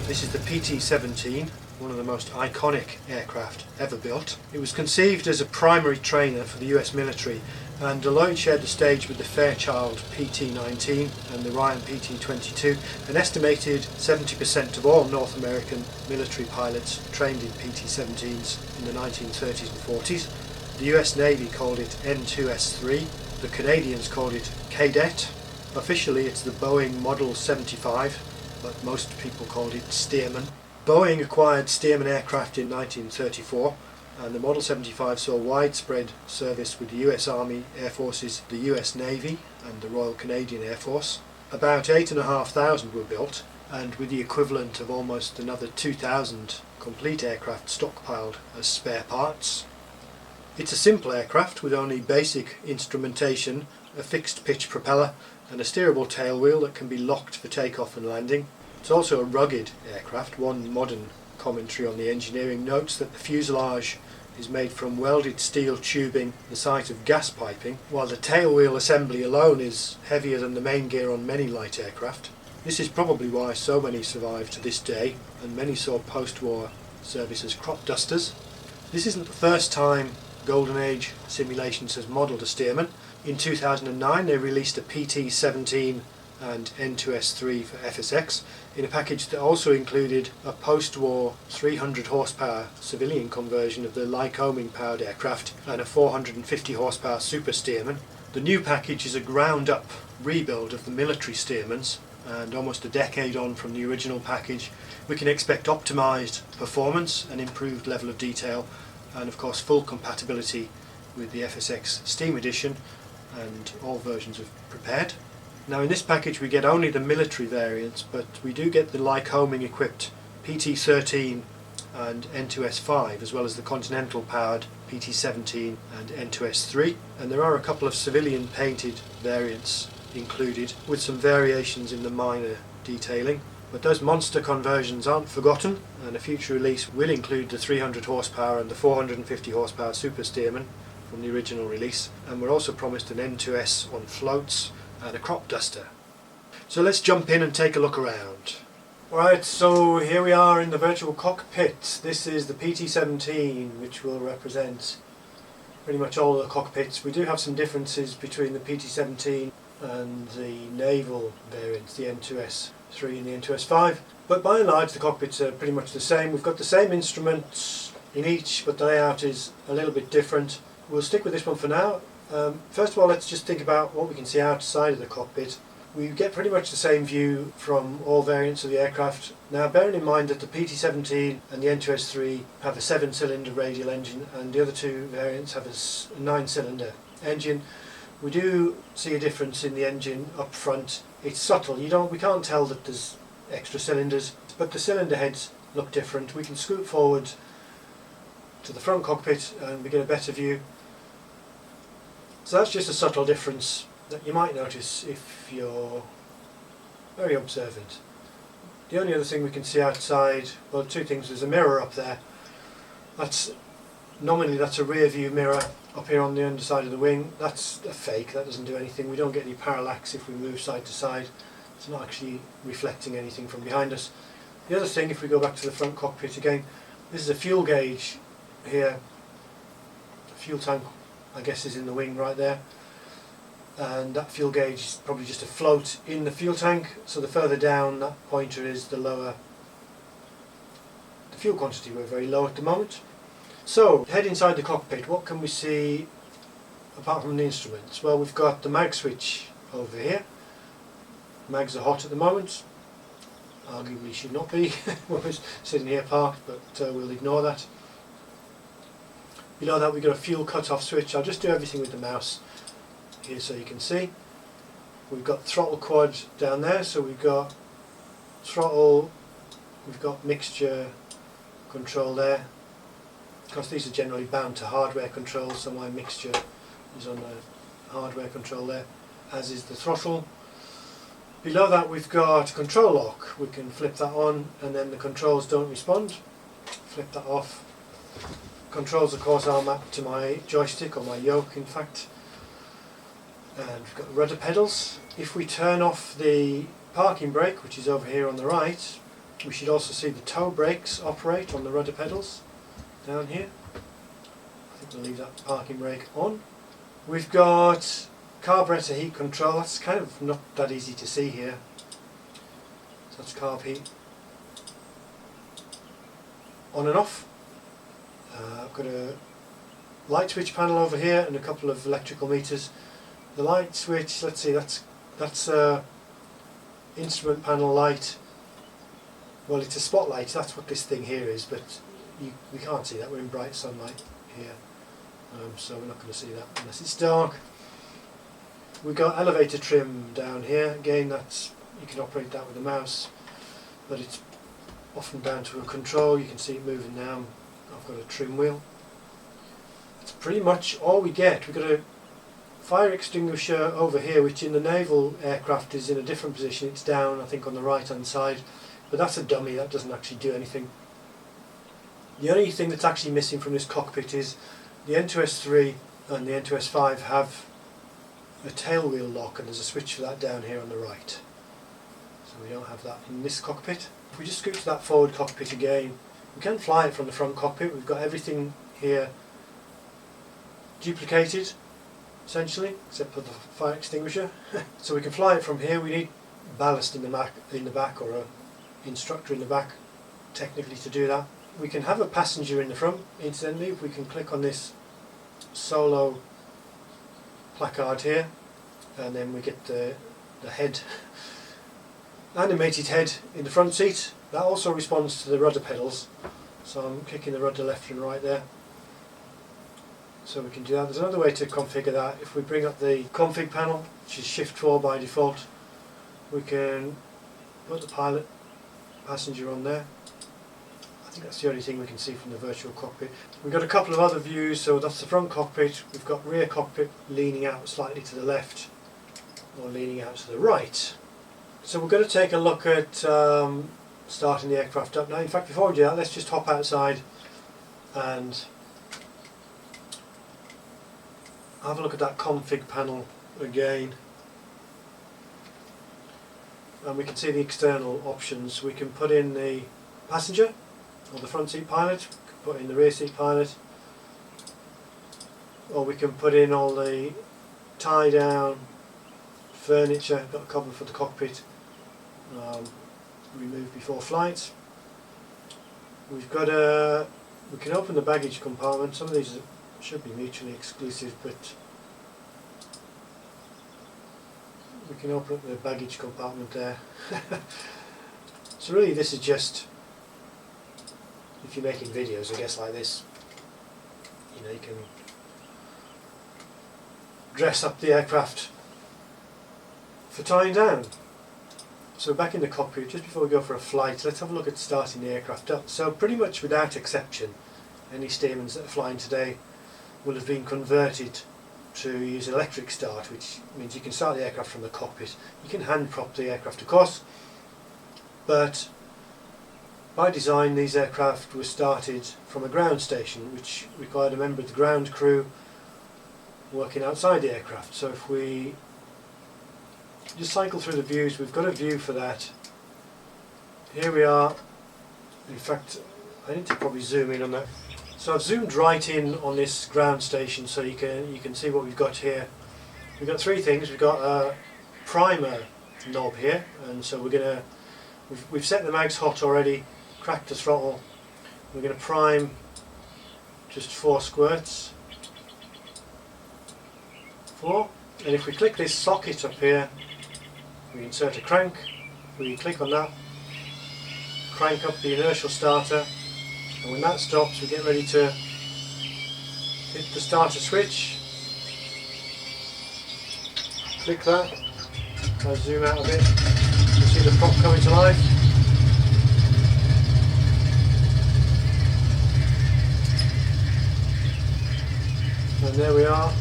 This is the PT-17, one of the most iconic aircraft ever built. It was conceived as a primary trainer for the US military, and although it shared the stage with the Fairchild PT-19 and the Ryan PT-22, an estimated 70% of all North American military pilots trained in PT-17s in the 1930s and 40s. The US Navy called it N2S-3, the Canadians called it Cadet. Officially it's the Boeing Model 75, but most people called it Stearman. Boeing acquired Stearman aircraft in 1934, and the Model 75 saw widespread service with the US Army, Air Forces, the US Navy and the Royal Canadian Air Force. About 8,500 were built, and with the equivalent of almost another 2,000 complete aircraft stockpiled as spare parts. It's a simple aircraft with only basic instrumentation, a fixed pitch propeller and a steerable tail wheel that can be locked for takeoff and landing. It's also a rugged aircraft. One modern commentary on the engineering notes that the fuselage is made from welded steel tubing the site of gas piping, while the tail wheel assembly alone is heavier than the main gear on many light aircraft. This is probably why so many survive to this day, and many saw post-war service as crop dusters. This isn't the first time Golden Age Simulations has modelled a Stearman. In 2009 they released a PT-17 and N2S-3 for FSX in a package that also included a post-war 300 horsepower civilian conversion of the Lycoming powered aircraft and a 450 horsepower Super Stearman. The new package is a ground-up rebuild of the military Stearmans, and almost a decade on from the original package we can expect optimised performance, an improved level of detail and of course full compatibility with the FSX Steam Edition, and all versions have prepared. Now in this package we get only the military variants, but we do get the Lycoming equipped PT-13 and N2S-5 as well as the Continental powered PT-17 and N2S-3, and there are a couple of civilian painted variants included with some variations in the minor detailing. But those monster conversions aren't forgotten, and a future release will include the 300 horsepower and the 450 horsepower Super Stearman from the original release, and we're also promised an N2S on floats and a crop duster. So let's jump in and take a look around. Alright, so here we are in the virtual cockpit. This is the PT-17, which will represent pretty much all the cockpits. We do have some differences between the PT-17 and the naval variants, the N2S-3 and the N2S-5, but by and large the cockpits are pretty much the same. We've got the same instruments in each, but the layout is a little bit different. We'll stick with this one for now. First of all, let's just think about what we can see outside of the cockpit. We get pretty much the same view from all variants of the aircraft. Now bearing in mind that the PT-17 and the N2S-3 have a 7-cylinder radial engine and the other two variants have a 9-cylinder engine, we do see a difference in the engine up front. It's subtle. We can't tell that there's extra cylinders, but the cylinder heads look different. We can scoot forward to the front cockpit and we get a better view. So that's just a subtle difference that you might notice if you're very observant. The only other thing we can see outside, well, two things. There's a mirror up there. Nominally that's a rear view mirror up here on the underside of the wing. That's a fake, that doesn't do anything. We don't get any parallax if we move side to side. It's not actually reflecting anything from behind us. The other thing, if we go back to the front cockpit again, this is a fuel gauge here. The fuel tank, I guess, is in the wing right there, and that fuel gauge is probably just a float in the fuel tank, so the further down that pointer is, the lower the fuel quantity. We're very low at the moment. So head inside the cockpit. What can we see apart from the instruments? Well, we've got the mag switch over here. Mags are hot at the moment, arguably should not be when we're sitting here parked, but we'll ignore that. Below that we've got a fuel cut-off switch. I'll just do everything with the mouse here so you can see. We've got throttle quad down there, so we've got throttle, we've got mixture control there. Of course these are generally bound to hardware control, so my mixture is on the hardware control there, as is the throttle. Below that we've got control lock. We can flip that on and then the controls don't respond. Flip that off. Controls of course are mapped to my joystick, or my yoke in fact. And we've got rudder pedals. If we turn off the parking brake, which is over here on the right, We should also see the toe brakes operate on the rudder pedals down here. I think we'll leave that parking brake on. We've got carburetor heat control. That's kind of not that easy to see here. So that's carb heat on and off. I've got a light switch panel over here and a couple of electrical meters. The light switch, let's see, that's instrument panel light. Well, it's a spotlight, that's what this thing here is, but we can't see that, we're in bright sunlight here, so we're not going to see that unless it's dark. We've got elevator trim down here. Again, that's, you can operate that with a mouse, but it's often down to a control. You can see it moving now. I've got a trim wheel. That's pretty much all we get. We've got a fire extinguisher over here, which in the naval aircraft is in a different position. It's down, I think, on the right hand side, but that's a dummy, that doesn't actually do anything. The only thing that's actually missing from this cockpit is the N2S-3 and the N2S-5 have a tail wheel lock, and there's a switch for that down here on the right. So we don't have that in this cockpit. If we just scoot to that forward cockpit again, we can fly it from the front cockpit. We've got everything here duplicated, essentially, except for the fire extinguisher. So we can fly it from here. We need ballast in the back, or an instructor in the back, technically, to do that. We can have a passenger in the front, incidentally, if we can click on this solo placard here, and then we get the head, animated head in the front seat. That also responds to the rudder pedals, so I'm clicking the rudder left and right there, so we can do that. There's another way to configure that. If we bring up the config panel, which is shift 4 by default, we can put the pilot passenger on there. I think that's the only thing we can see from the virtual cockpit. We've got a couple of other views. So that's the front cockpit. We've got rear cockpit leaning out slightly to the left, or leaning out to the right. So we're going to take a look at starting the aircraft up now. In fact, before we do that, let's just hop outside and have a look at that config panel again. And we can see the external options. We can put in the passenger, or the front seat pilot, we can put in the rear seat pilot, or we can put in all the tie down furniture. Got a cover for the cockpit, remove before flight. We've got we can open the baggage compartment. Some of these should be mutually exclusive, but we can open up the baggage compartment there. So really this is just, if you're making videos, I guess, like this, you know, you can dress up the aircraft for tying down. So back in the cockpit, just before we go for a flight, let's have a look at starting the aircraft up. So pretty much without exception, any Stearmans that are flying today will have been converted to use electric start, which means you can start the aircraft from the cockpit. You can hand prop the aircraft, of course, but by design these aircraft were started from a ground station, which required a member of the ground crew working outside the aircraft. So if we just cycle through the views, we've got a view for that. Here we are. In fact, I need to probably zoom in on that. So I've zoomed right in on this ground station, so you can see what we've got here. We've got three things. We've got a primer knob here, and so we've set the mags hot already, cracked the throttle. We're going to prime just 4 squirts. 4. And if we click this socket up here, we insert a crank. We click on that, crank up the inertial starter, and when that stops, we get ready to hit the starter switch. Click that. I'll zoom out a bit. You see the prop coming to life. And there we are.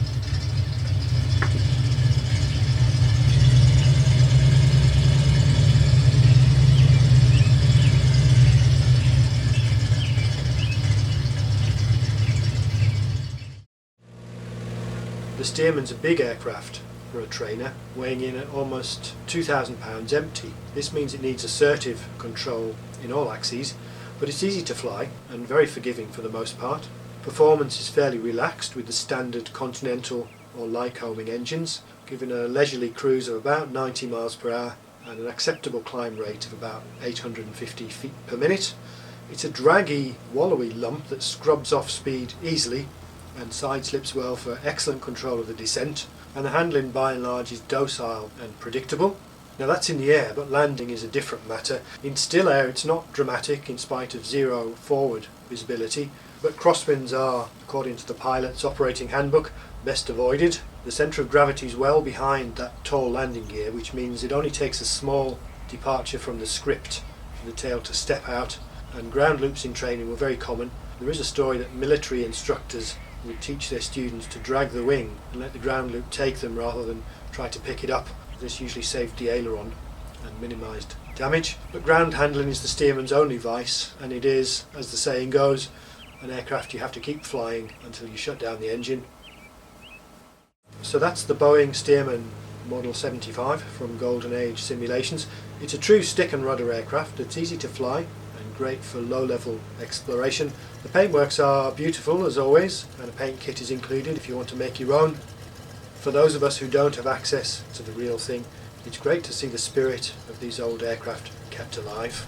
The Stearman's a big aircraft, for a trainer, weighing in at almost 2,000 pounds empty. This means it needs assertive control in all axes, but it's easy to fly and very forgiving for the most part. Performance is fairly relaxed with the standard Continental or Lycoming engines, giving a leisurely cruise of about 90 miles per hour and an acceptable climb rate of about 850 feet per minute. It's a draggy, wallowy lump that scrubs off speed easily and side slips well for excellent control of the descent, and the handling by and large is docile and predictable. Now that's in the air, but landing is a different matter. In still air it's not dramatic in spite of zero forward visibility, but crosswinds are, according to the pilot's operating handbook, best avoided. The centre of gravity is well behind that tall landing gear, which means it only takes a small departure from the script for the tail to step out, and ground loops in training were very common. There is a story that military instructors would teach their students to drag the wing and let the ground loop take them rather than try to pick it up. This usually saved the aileron and minimised damage. But ground handling is the steerman's only vice, and it is, as the saying goes, an aircraft you have to keep flying until you shut down the engine. So that's the Boeing Stearman Model 75 from Golden Age Simulations. It's a true stick and rudder aircraft. It's easy to fly and great for low-level exploration. The paintworks are beautiful as always, and a paint kit is included if you want to make your own. For those of us who don't have access to the real thing, it's great to see the spirit of these old aircraft kept alive.